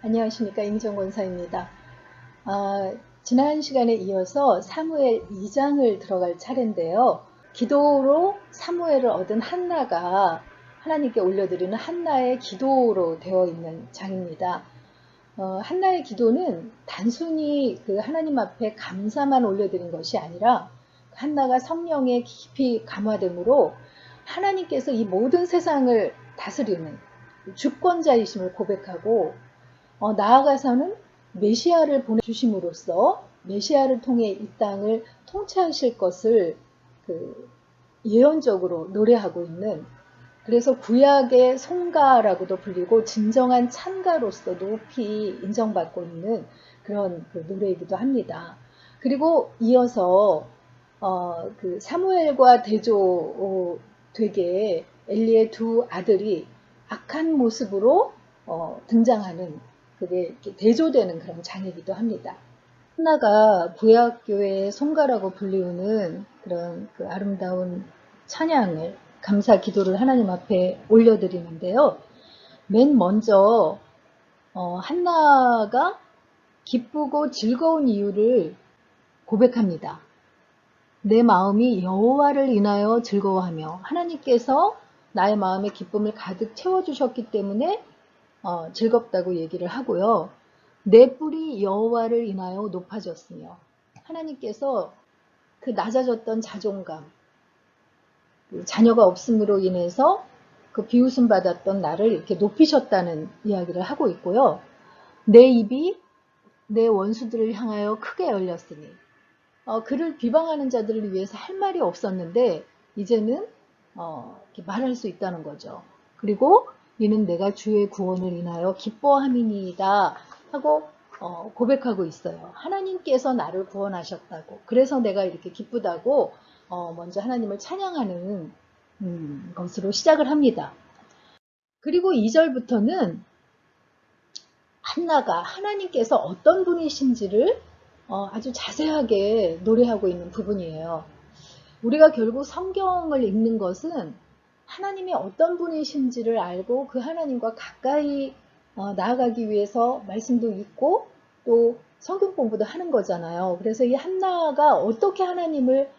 안녕하십니까, 임정권사입니다. 지난 시간에 이어서 사무엘 2장을 들어갈 차례인데요. 기도로 사무엘을 얻은 한나가 하나님께 올려드리는 한나의 기도로 되어 있는 장입니다. 한나의 기도는 단순히 그 하나님 앞에 감사만 올려드린 것이 아니라 한나가 성령에 깊이 감화됨으로 하나님께서 이 모든 세상을 다스리는 주권자이심을 고백하고 나아가서는 메시아를 보내주심으로써 메시아를 통해 이 땅을 통치하실 것을 예언적으로 노래하고 있는, 그래서 구약의 송가라고도 불리고 진정한 찬가로서 높이 인정받고 있는 그런 노래이기도 합니다. 그리고 이어서 사무엘과 대조 되게 엘리의 두 아들이 악한 모습으로 등장하는, 그게 대조되는 그런 장이기도 합니다. 하나가 구약교회의 송가라고 불리우는 그런 아름다운 찬양을, 감사 기도를 하나님 앞에 올려드리는데요. 맨 먼저 한나가 기쁘고 즐거운 이유를 고백합니다. 내 마음이 여호와를 인하여 즐거워하며 하나님께서 나의 마음에 기쁨을 가득 채워주셨기 때문에 즐겁다고 얘기를 하고요. 내 뿔이 여호와를 인하여 높아졌으며 하나님께서 그 낮아졌던 자존감, 자녀가 없음으로 인해서 그 비웃음 받았던 나를 이렇게 높이셨다는 이야기를 하고 있고요. 내 입이 내 원수들을 향하여 크게 열렸으니, 그를 비방하는 자들을 위해서 할 말이 없었는데 이제는 이렇게 말할 수 있다는 거죠. 그리고 이는 내가 주의 구원을 인하여 기뻐함이니이다 하고 고백하고 있어요. 하나님께서 나를 구원하셨다고, 그래서 내가 이렇게 기쁘다고 먼저 하나님을 찬양하는 것으로 시작을 합니다. 그리고 2절부터는 한나가 하나님께서 어떤 분이신지를 아주 자세하게 노래하고 있는 부분이에요. 우리가 결국 성경을 읽는 것은 하나님이 어떤 분이신지를 알고 그 하나님과 가까이 나아가기 위해서 말씀도 읽고 또 성경 공부도 하는 거잖아요. 그래서 이 한나가 어떻게 하나님을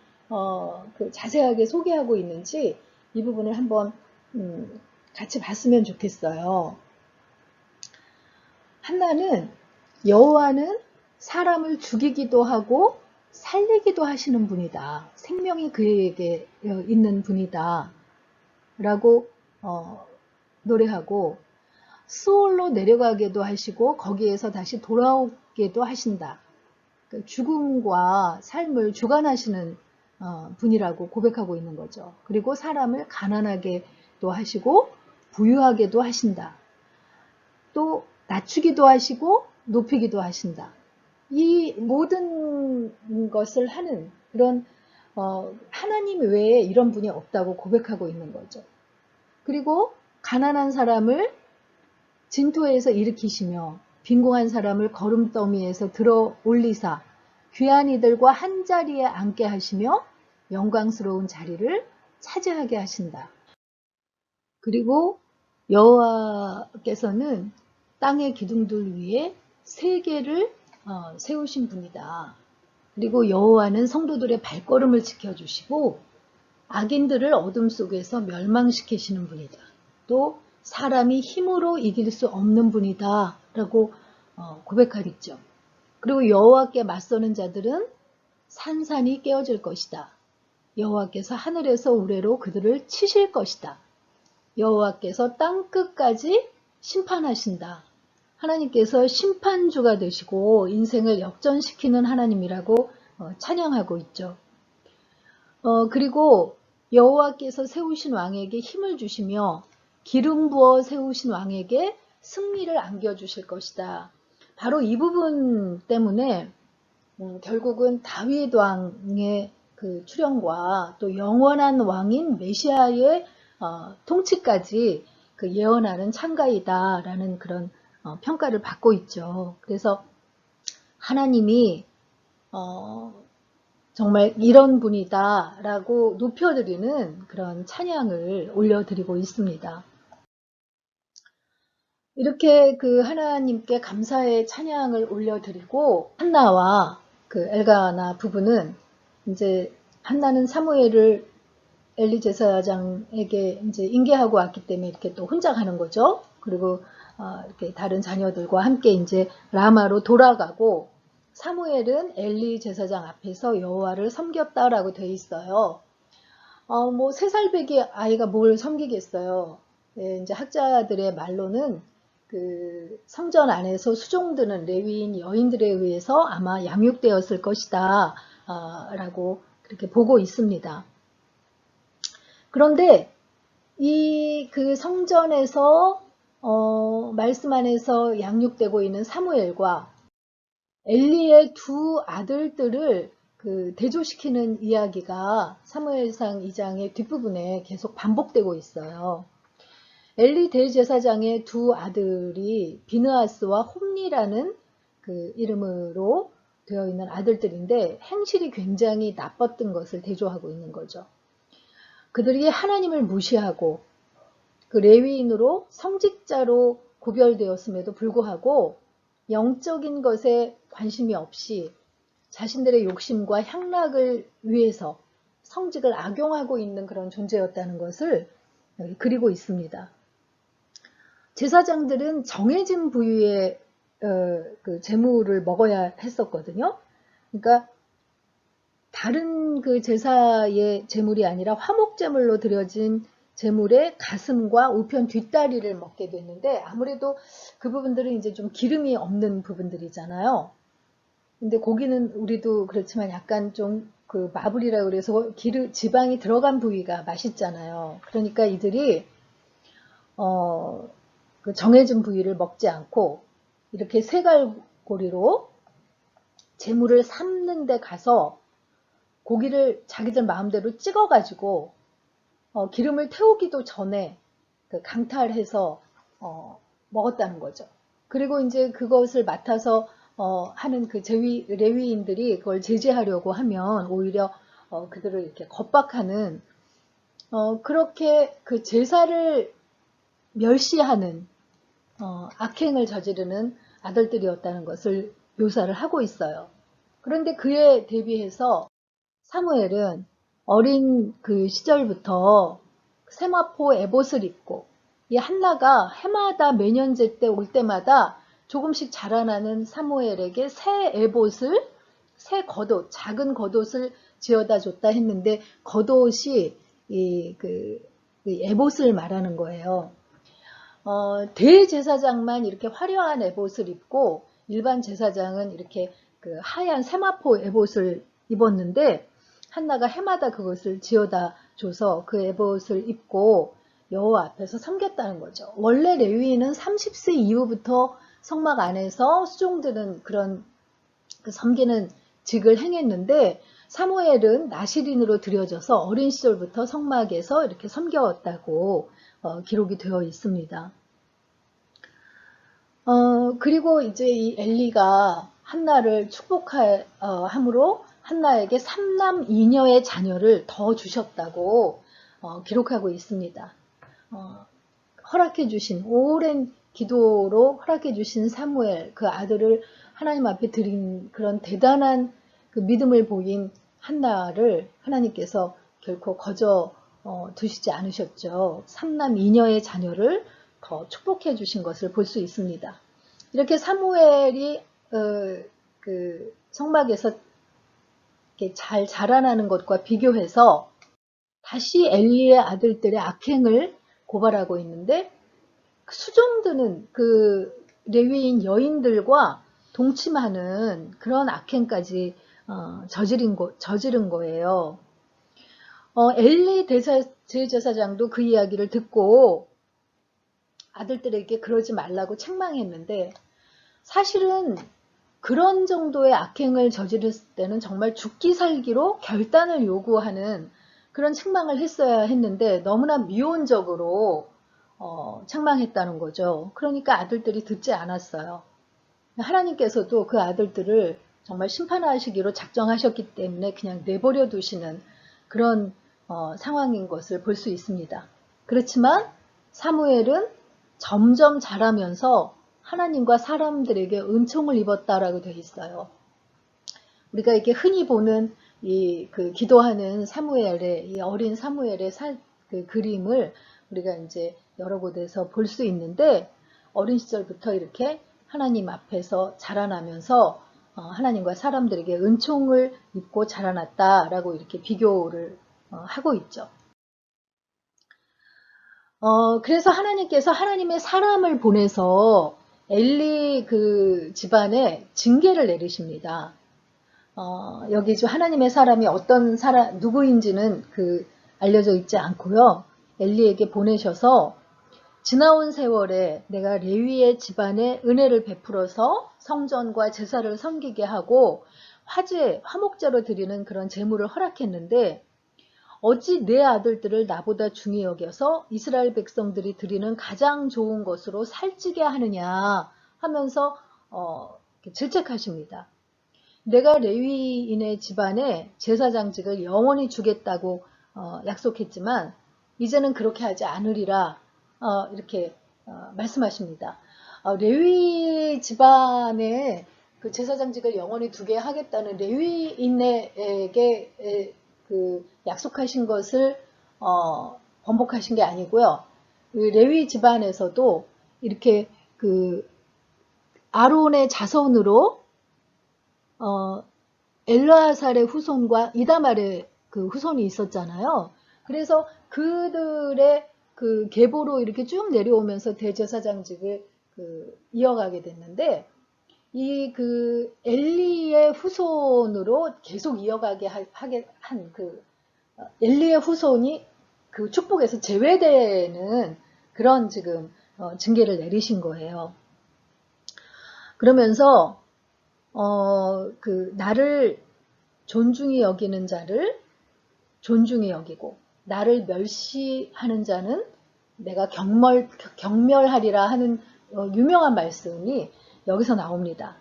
자세하게 소개하고 있는지 이 부분을 한번 같이 봤으면 좋겠어요. 한나는 여호와는 사람을 죽이기도 하고 살리기도 하시는 분이다. 생명이 그에게 있는 분이다. 라고 노래하고, 수월로 내려가게도 하시고 거기에서 다시 돌아오게도 하신다. 죽음과 삶을 주관하시는 분이라고 고백하고 있는 거죠. 그리고 사람을 가난하게도 하시고 부유하게도 하신다. 또 낮추기도 하시고 높이기도 하신다. 이 모든 것을 하는 그런 하나님 외에 이런 분이 없다고 고백하고 있는 거죠. 그리고 가난한 사람을 진토에서 일으키시며 빈궁한 사람을 거름더미에서 들어 올리사 귀한 이들과 한자리에 앉게 하시며 영광스러운 자리를 차지하게 하신다. 그리고 여호와께서는 땅의 기둥들 위에 세계를 세우신 분이다. 그리고 여호와는 성도들의 발걸음을 지켜주시고 악인들을 어둠 속에서 멸망시키시는 분이다. 또 사람이 힘으로 이길 수 없는 분이다 라고 고백하겠죠. 그리고 여호와께 맞서는 자들은 산산이 깨어질 것이다. 여호와께서 하늘에서 우레로 그들을 치실 것이다. 여호와께서 땅끝까지 심판하신다. 하나님께서 심판주가 되시고 인생을 역전시키는 하나님이라고 찬양하고 있죠. 그리고 여호와께서 세우신 왕에게 힘을 주시며 기름 부어 세우신 왕에게 승리를 안겨주실 것이다. 바로 이 부분 때문에 결국은 다윗 왕의 그 출현과 또 영원한 왕인 메시아의 통치까지 예언하는 창가이다라는 그런 평가를 받고 있죠. 그래서 하나님이 정말 이런 분이다라고 높여드리는 그런 찬양을 올려드리고 있습니다. 이렇게 그 하나님께 감사의 찬양을 올려드리고 한나와 그 엘가나 부부는 이제 한나는 사무엘을 엘리 제사장에게 이제 인계하고 왔기 때문에 이렇게 또 혼자 가는 거죠. 그리고 이렇게 다른 자녀들과 함께 이제 라마로 돌아가고 사무엘은 엘리 제사장 앞에서 여호와를 섬겼다라고 돼 있어요. 뭐 3살배기 아이가 뭘 섬기겠어요. 네, 이제 학자들의 말로는 그 성전 안에서 수종드는 레위인 여인들에 의해서 아마 양육되었을 것이다 라고 그렇게 보고 있습니다. 그런데 이 그 성전에서 말씀 안에서 양육되고 있는 사무엘과 엘리의 두 아들들을 그 대조시키는 이야기가 사무엘상 2장의 뒷부분에 계속 반복되고 있어요. 엘리 대제사장의 두 아들이 비느하스와 홈리라는 그 이름으로 되어 있는 아들들인데 행실이 굉장히 나빴던 것을 대조하고 있는 거죠. 그들이 하나님을 무시하고 그 레위인으로 성직자로 구별되었음에도 불구하고 영적인 것에 관심이 없이 자신들의 욕심과 향락을 위해서 성직을 악용하고 있는 그런 존재였다는 것을 여기 그리고 있습니다. 제사장들은 정해진 부위의 그 제물을 먹어야 했었거든요. 그러니까 다른 그 제사의 제물이 아니라 화목제물로 드려진 제물의 가슴과 우편 뒷다리를 먹게 됐는데 아무래도 그 부분들은 이제 좀 기름이 없는 부분들이잖아요. 근데 고기는 우리도 그렇지만 약간 좀 그 마블이라 그래서 지방이 들어간 부위가 맛있잖아요. 그러니까 이들이 그 정해진 부위를 먹지 않고 이렇게 세갈고리로 제물을 삶는 데 가서 고기를 자기들 마음대로 찍어가지고 기름을 태우기도 전에 그 강탈해서 먹었다는 거죠. 그리고 이제 그것을 맡아서 하는 그 레위인들이 그걸 제재하려고 하면 오히려 그들을 이렇게 겁박하는 그렇게 그 제사를 멸시하는 악행을 저지르는 아들들이었다는 것을 묘사를 하고 있어요. 그런데 그에 대비해서 사무엘은 어린 그 시절부터 세마포 에봇을 입고 이 한나가 해마다 매년제 때 올 때마다 조금씩 자라나는 사무엘에게 새 에봇을 새 겉옷 작은 겉옷을 지어다 줬다 했는데 겉옷이 그 에봇을 말하는 거예요. 대제사장만 이렇게 화려한 에봇을 입고 일반 제사장은 이렇게 그 하얀 세마포 에봇을 입었는데 한나가 해마다 그것을 지어다 줘서 그 에봇을 입고 여호와 앞에서 섬겼다는 거죠. 원래 레위인은 30세 이후부터 성막 안에서 수종드는 그런 그 섬기는 직을 행했는데 사무엘은 나시린으로 들여져서 어린 시절부터 성막에서 이렇게 섬겨왔다고 기록이 되어 있습니다. 그리고 이제 이 엘리가 한나를 축복함으로 한나에게 3남 2녀의 자녀를 더 주셨다고 기록하고 있습니다. 허락해 주신 오랜 기도로 허락해 주신 사무엘 그 아들을 하나님 앞에 드린 그런 대단한 그 믿음을 보인 한나를 하나님께서 결코 거저 두시지 않으셨죠. 3남 2녀의 자녀를 더 축복해 주신 것을 볼 수 있습니다. 이렇게 사무엘이 그 성막에서 이렇게 잘 자라나는 것과 비교해서 다시 엘리의 아들들의 악행을 고발하고 있는데 수종드는 그 레위인 여인들과 동침하는 그런 악행까지 저지른 거예요. 엘리 대제사장도 그 이야기를 듣고 아들들에게 그러지 말라고 책망했는데 사실은 그런 정도의 악행을 저지렀을 때는 정말 죽기 살기로 결단을 요구하는 그런 책망을 했어야 했는데 너무나 미온적으로 책망했다는 거죠. 그러니까 아들들이 듣지 않았어요. 하나님께서도 그 아들들을 정말 심판하시기로 작정하셨기 때문에 그냥 내버려 두시는 그런 상황인 것을 볼 수 있습니다. 그렇지만 사무엘은 점점 자라면서 하나님과 사람들에게 은총을 입었다라고 되어 있어요. 우리가 이렇게 흔히 보는 그 기도하는 사무엘의 이 어린 사무엘의 그 그림을 우리가 이제 여러 곳에서 볼 수 있는데, 어린 시절부터 이렇게 하나님 앞에서 자라나면서 하나님과 사람들에게 은총을 입고 자라났다라고 이렇게 비교를 하고 있죠. 그래서 하나님께서 하나님의 사람을 보내서 엘리 그 집안에 징계를 내리십니다. 여기 하나님의 사람이 어떤 사람, 누구인지는 알려져 있지 않고요. 엘리에게 보내셔서 지나온 세월에 내가 레위의 집안에 은혜를 베풀어서 성전과 제사를 섬기게 하고 화목제로 드리는 그런 제물을 허락했는데, 어찌 내 아들들을 나보다 중히 여겨서 이스라엘 백성들이 드리는 가장 좋은 것으로 살찌게 하느냐 하면서 질책하십니다. 내가 레위인의 집안에 제사장직을 영원히 주겠다고 약속했지만 이제는 그렇게 하지 않으리라 이렇게 말씀하십니다. 레위 집안에 그 제사장직을 영원히 두게 하겠다는 레위인에게 그 약속하신 것을 번복하신 게 아니고요. 그 레위 집안에서도 이렇게 그 아론의 자손으로 엘르아살의 후손과 이다말의 그 후손이 있었잖아요. 그래서 그들의 그 계보로 이렇게 쭉 내려오면서 대제사장직을 이어가게 됐는데, 이 엘리의 후손으로 계속 이어가게 하게 한 엘리의 후손이 그 축복에서 제외되는 그런 지금 징계를 내리신 거예요. 그러면서 나를 존중히 여기는 자를 존중히 여기고 나를 멸시하는 자는 내가 경멸하리라 하는 유명한 말씀이 여기서 나옵니다.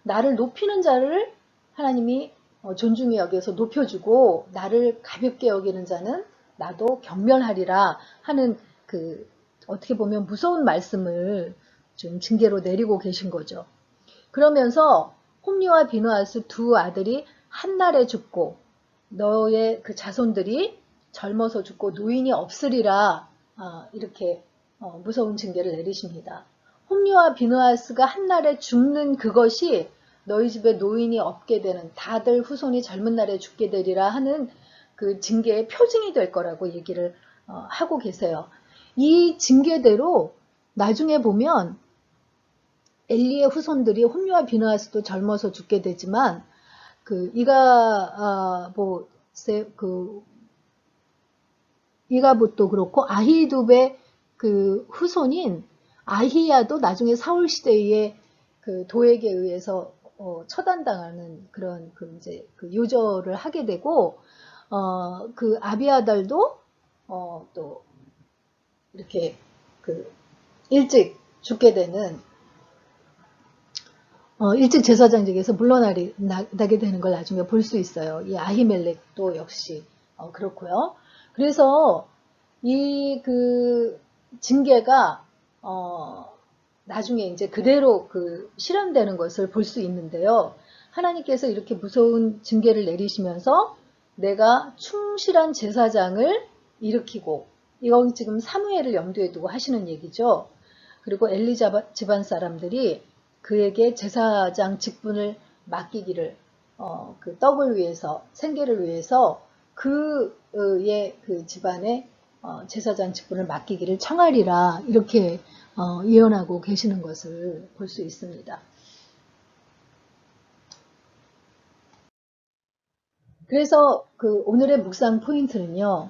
나를 높이는 자를 하나님이 존중히 여겨서 높여주고 나를 가볍게 여기는 자는 나도 경멸하리라 하는 어떻게 보면 무서운 말씀을 좀 징계로 내리고 계신 거죠. 그러면서 홈리와 비느하스 두 아들이 한날에 죽고 너의 그 자손들이 젊어서 죽고 노인이 없으리라 이렇게 무서운 징계를 내리십니다. 홈리와 비느하스가 한날에 죽는 그것이 너희 집에 노인이 없게 되는, 다들 후손이 젊은 날에 죽게 되리라 하는 그 징계의 표징이 될 거라고 얘기를 하고 계세요. 이 징계대로 나중에 보면 엘리의 후손들이 홈리와 비느하스도 젊어서 죽게 되지만 이가봇도 그렇고 아히두베의 그 후손인 아히야도 나중에 사울 시대에 그 도에게 의해서 처단당하는 그런 이제 요절을 하게 되고, 그 아비아달도 또 이렇게 일찍 죽게 되는, 일찍 제사장직에서 물러나게 되는 걸 나중에 볼 수 있어요. 이 아히멜렉도 역시 그렇고요. 그래서 이 징계가 나중에 이제 그대로 실현되는 것을 볼 수 있는데요. 하나님께서 이렇게 무서운 징계를 내리시면서 내가 충실한 제사장을 일으키고, 이건 지금 사무엘을 염두에 두고 하시는 얘기죠. 그리고 엘리 집안 사람들이 그에게 제사장 직분을 맡기기를, 그 떡을 위해서, 생계를 위해서 그의 그 집안에 제사장 직분을 맡기기를 청하리라 이렇게 예언하고 계시는 것을 볼 수 있습니다. 그래서 오늘의 묵상 포인트는요,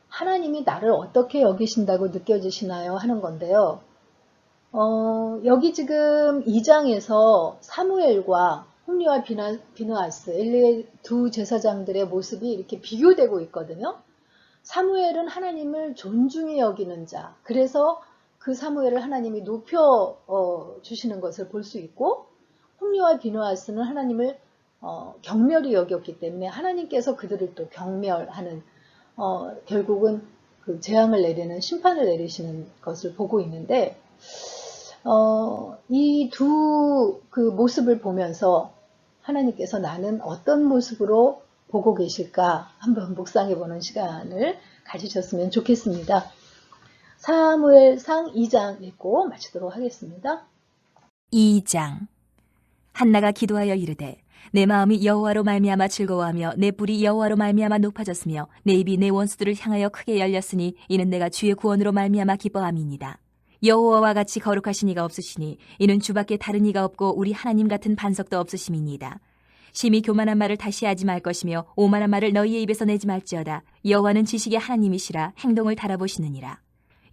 하나님이 나를 어떻게 여기신다고 느껴지시나요? 하는 건데요. 여기 지금 2장에서 사무엘과 홈리와 비느하스, 엘리의 두 제사장들의 모습이 이렇게 비교되고 있거든요. 사무엘은 하나님을 존중히 여기는 자, 그래서 그 사무엘을 하나님이 높여 주시는 것을 볼 수 있고, 홈리와 비느하스는 하나님을 경멸히 여겼기 때문에 하나님께서 그들을 또 경멸하는, 결국은 그 재앙을 내리는, 심판을 내리시는 것을 보고 있는데, 이 두 그 모습을 보면서 하나님께서 나는 어떤 모습으로 보고 계실까 한번 묵상해 보는 시간을 가지셨으면 좋겠습니다. 사무엘상 2장 읽고 마치도록 하겠습니다. 2장. 한나가 기도하여 이르되 내 마음이 여호와로 말미암아 즐거워하며 내 뿔이 여호와로 말미암아 높아졌으며 내 입이 내 원수들을 향하여 크게 열렸으니 이는 내가 주의 구원으로 말미암아 기뻐함이니이다. 여호와와 같이 거룩하신 이가 없으시니 이는 주밖에 다른 이가 없고 우리 하나님 같은 반석도 없으심이니이다. 심히 교만한 말을 다시 하지 말 것이며 오만한 말을 너희의 입에서 내지 말지어다. 여호와는 지식의 하나님이시라 행동을 달아보시느니라.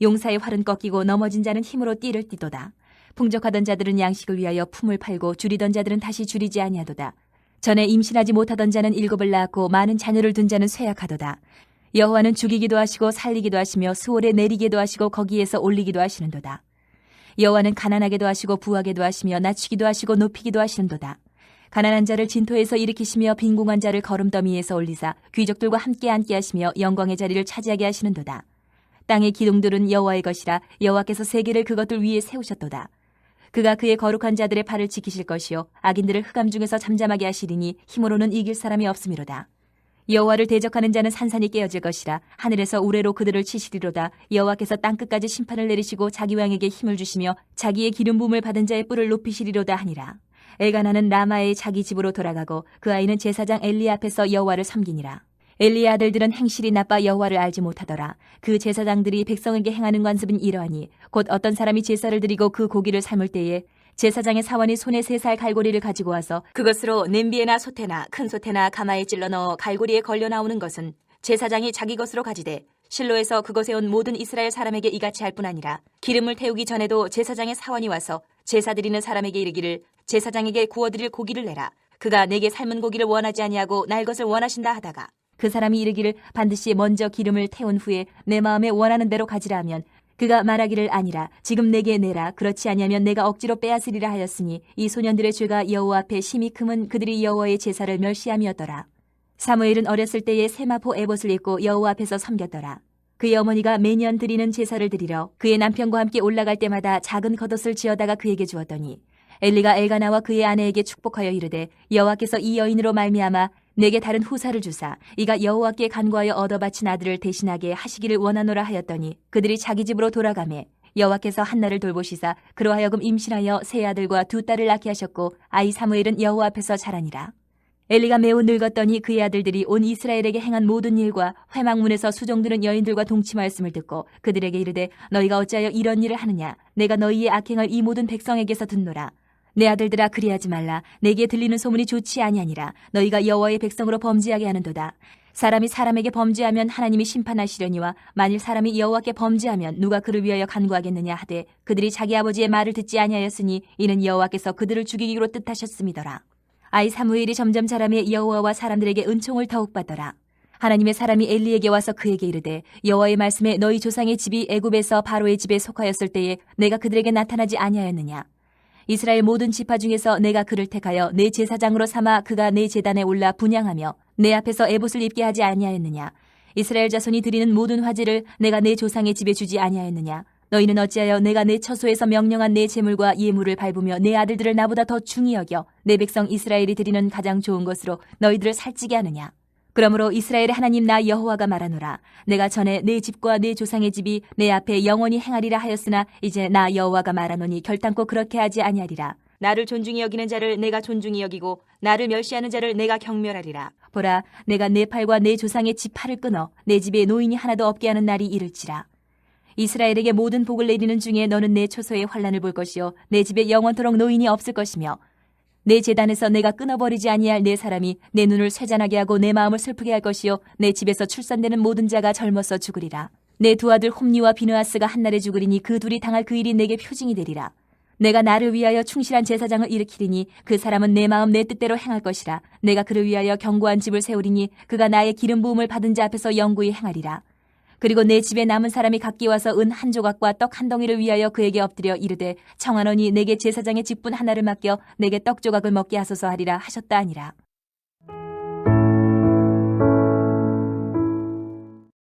용사의 활은 꺾이고 넘어진 자는 힘으로 띠를 띠도다. 풍족하던 자들은 양식을 위하여 품을 팔고 줄이던 자들은 다시 줄이지 아니하도다. 전에 임신하지 못하던 자는 7을 낳았고 많은 자녀를 둔 자는 쇠약하도다. 여호와는 죽이기도 하시고 살리기도 하시며 수월에 내리기도 하시고 거기에서 올리기도 하시는도다. 여호와는 가난하게도 하시고 부하게도 하시며 낮추기도 하시고 높이기도 하시는도다. 가난한 자를 진토에서 일으키시며 빈궁한 자를 거름더미에서 올리사 귀족들과 함께 앉게 하시며 영광의 자리를 차지하게 하시는도다. 땅의 기둥들은 여호와의 것이라 여호와께서 세계를 그것들 위에 세우셨도다. 그가 그의 거룩한 자들의 발을 지키실 것이요 악인들을 흑암 중에서 잠잠하게 하시리니 힘으로는 이길 사람이 없음이로다. 여호와를 대적하는 자는 산산이 깨어질 것이라 하늘에서 우레로 그들을 치시리로다. 여호와께서 땅끝까지 심판을 내리시고 자기 왕에게 힘을 주시며 자기의 기름 부음을 받은 자의 뿔을 높이시리로다 하니라. 엘가나는 라마의 자기 집으로 돌아가고 그 아이는 제사장 엘리 앞에서 여호와를 섬기니라. 엘리의 아들들은 행실이 나빠 여호와를 알지 못하더라. 그 제사장들이 백성에게 행하는 관습은 이러하니 곧 어떤 사람이 제사를 드리고 그 고기를 삶을 때에 제사장의 사원이 손에 3살 갈고리를 가지고 와서 그것으로 냄비에나 솥에나 큰 솥에나 가마에 찔러 넣어 갈고리에 걸려 나오는 것은 제사장이 자기 것으로 가지되 실로에서 그것에 온 모든 이스라엘 사람에게 이같이 할 뿐 아니라 기름을 태우기 전에도 제사장의 사원이 와서 제사 드리는 사람에게 이르기를 제사장에게 구워드릴 고기를 내라. 그가 내게 삶은 고기를 원하지 아니하고 날 것을 원하신다 하다가 그 사람이 이르기를 반드시 먼저 기름을 태운 후에 내 마음에 원하는 대로 가지라 하면 그가 말하기를 아니라 지금 내게 내라. 그렇지 아니하면 내가 억지로 빼앗으리라 하였으니 이 소년들의 죄가 여호와 앞에 심히 크면 그들이 여호와의 제사를 멸시함이었더라. 사무엘은 어렸을 때에 세마포 에봇을 입고 여호와 앞에서 섬겼더라. 그의 어머니가 매년 드리는 제사를 드리러 그의 남편과 함께 올라갈 때마다 작은 겉옷을 지어다가 그에게 주었더니 엘리가 엘가나와 그의 아내에게 축복하여 이르되 여호와께서 이 여인으로 말미암아 내게 다른 후사를 주사 이가 여호와께 간구하여 얻어 바친 아들을 대신하게 하시기를 원하노라 하였더니 그들이 자기 집으로 돌아가매 여호와께서 한나를 돌보시사 그로 하여금 임신하여 세 아들과 2딸을 낳게 하셨고 아이 사무엘은 여호와 앞에서 자라니라. 엘리가 매우 늙었더니 그의 아들들이 온 이스라엘에게 행한 모든 일과 회막문에서 수종드는 여인들과 동침하였음을 듣고 그들에게 이르되 너희가 어찌하여 이런 일을 하느냐. 내가 너희의 악행을 이 모든 백성에게서 듣노라. 내 아들들아 그리하지 말라. 내게 들리는 소문이 좋지 아니하니라. 너희가 여호와의 백성으로 범죄하게 하는도다. 사람이 사람에게 범죄하면 하나님이 심판하시려니와 만일 사람이 여호와께 범죄하면 누가 그를 위하여 간구하겠느냐 하되 그들이 자기 아버지의 말을 듣지 아니하였으니 이는 여호와께서 그들을 죽이기로 뜻하셨음이더라. 아이 사무엘이 점점 자라매 여호와와 사람들에게 은총을 더욱 받더라. 하나님의 사람이 엘리에게 와서 그에게 이르되 여호와의 말씀에 너희 조상의 집이 애굽에서 바로의 집에 속하였을 때에 내가 그들에게 나타나지 아니하였느냐. 이스라엘 모든 지파 중에서 내가 그를 택하여 내 제사장으로 삼아 그가 내 제단에 올라 분향하며 내 앞에서 에봇을 입게 하지 아니하였느냐. 이스라엘 자손이 드리는 모든 화제를 내가 내 조상의 집에 주지 아니하였느냐. 너희는 어찌하여 내가 내 처소에서 명령한 내 제물과 예물을 밟으며 내 아들들을 나보다 더 중히 여겨 내 백성 이스라엘이 드리는 가장 좋은 것으로 너희들을 살찌게 하느냐. 그러므로 이스라엘의 하나님 나 여호와가 말하노라. 내가 전에 내 집과 내 조상의 집이 내 앞에 영원히 행하리라 하였으나 이제 나 여호와가 말하노니 결단코 그렇게 하지 아니하리라. 나를 존중히 여기는 자를 내가 존중히 여기고 나를 멸시하는 자를 내가 경멸하리라. 보라, 내가 내 팔과 내 조상의 집 팔을 끊어 내 집에 노인이 하나도 없게 하는 날이 이를지라. 이스라엘에게 모든 복을 내리는 중에 너는 내 초소의 환난을 볼 것이요 내 집에 영원토록 노인이 없을 것이며 내 제단에서 내가 끊어버리지 아니할 내 사람이 내 눈을 쇠잔하게 하고 내 마음을 슬프게 할 것이요 내 집에서 출산되는 모든 자가 젊어서 죽으리라. 내 두 아들 홈니와 비느하스가 한날에 죽으리니 그 둘이 당할 그 일이 내게 표징이 되리라. 내가 나를 위하여 충실한 제사장을 일으키리니 그 사람은 내 마음 내 뜻대로 행할 것이라. 내가 그를 위하여 견고한 집을 세우리니 그가 나의 기름 부음을 받은 자 앞에서 영구히 행하리라. 그리고 내 집에 남은 사람이 각기 와서 은 한 조각과 떡 한 덩이를 위하여 그에게 엎드려 이르되 청하노니 내게 제사장의 직분 하나를 맡겨 내게 떡 조각을 먹게 하소서 하리라 하셨다 아니라.